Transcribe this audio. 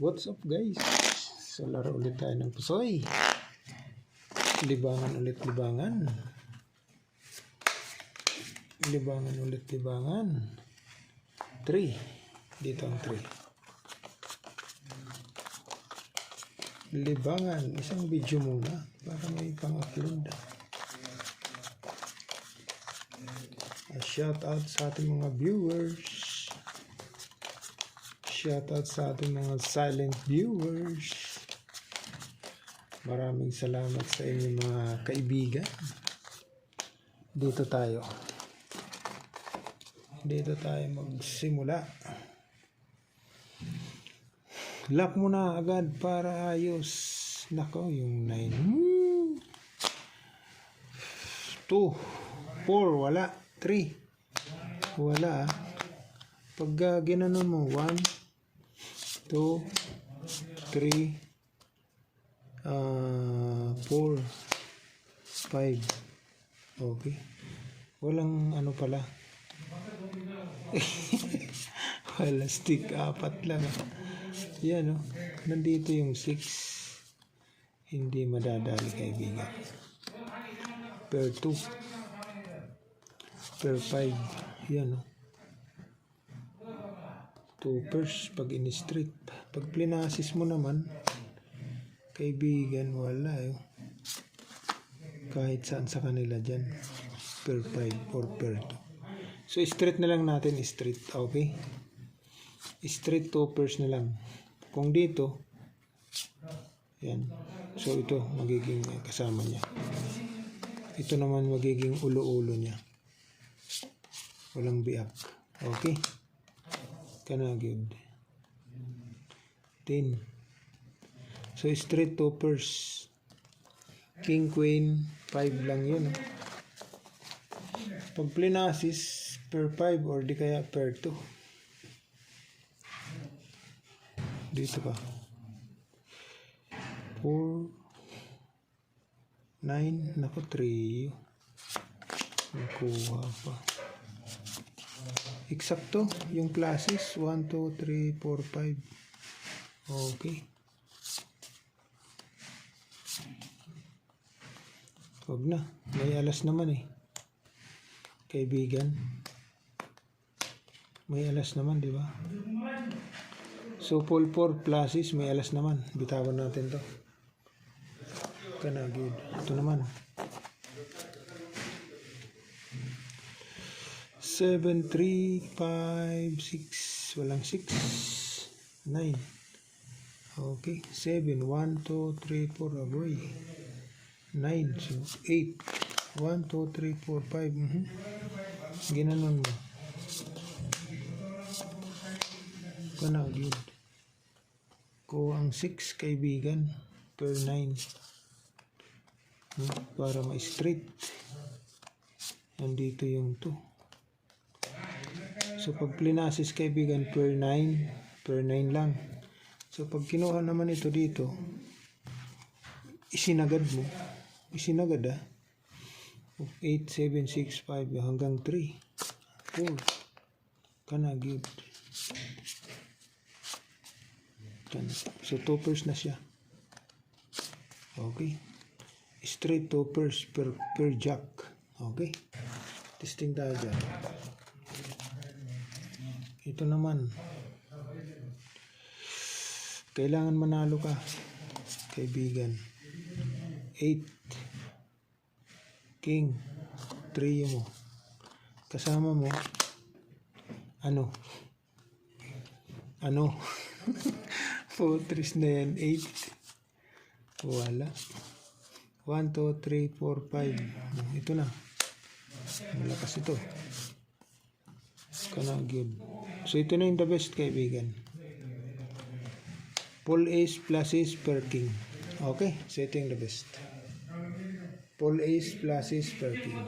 What's up guys? So laro ulit tayo ng pusoy. Libangan ulit libangan. Libangan ulit libangan. 3. Dito ang 3. Libangan. Isang video muna para may pang-upload. Shout out sa ating mga viewers. Shoutout sa ating mga silent viewers. Maraming salamat sa inyong mga kaibigan. Dito tayo magsimula. Lock mo na agad para ayos. Nako, yung 9. 2, 4, wala. 3, wala. Pag ginanon mo, 1, 2, 3, 4, 5. Okay. Walang ano pala. Wala stick. 4 lang. Yan o. Nandito yung 6. Hindi madadali kaibigan. Per 2. Per 5. Yan o. 2 pairs pag in-street. Pag plinasis mo naman, kaibigan, wala eh. Kahit saan sa kanila dyan. Per 5 or per 2. So, street na lang natin, street. Okay? Street 2 pairs na lang. Kung dito, yan. So, ito, magiging kasama niya. Ito naman magiging ulo-ulo niya. Walang biak. Okay? Kana good. 10. So straight toppers. King Queen 5 lang yun. Pag plinasis per 5 or di kaya per 2. Dito pa. 4 9 nako 3. Nakuha pa. Eksakto, yung classes 1, 2, 3, 4, 5. Okay. Huwag na. May alas naman eh. Kaibigan. May alas naman, di ba? So, full 4 classes, may alas naman. Bitawan natin to. Kana good. Ito naman. 7, 3, 5, 6. Walang 6. 9. Okay. 7. 1, 2, 3, 4. Aboy. 9. So, 8. 1, 2, 3, 4, 5. Ginanon mo. Kana good. Ko ang 6 kaibigan. Per 9. Para ma-straight. Nandito yung 2. So, pag plinasis kaibigan, per 9 lang. So, pag kinuha naman ito dito, isinagad mo. Isinagad 8, 7, 6, 5, hanggang 3, 4. Kana, good. So, toppers na siya. Okay. Straight toppers per jack. Okay. Testing tayo dyan. Ito naman. Kailangan manalo ka, kaibigan. 8. King. 3 mo. Kasama mo. Ano? 4, 3 na yan. 8. Wala. 1, 2, 3, 4, 5. Ito na. Malakas ito. Kana good. So, ito na yung the best, kaibigan. Full ace plus ace per king. Okay? So, ito yung the best. Full ace plus ace per king.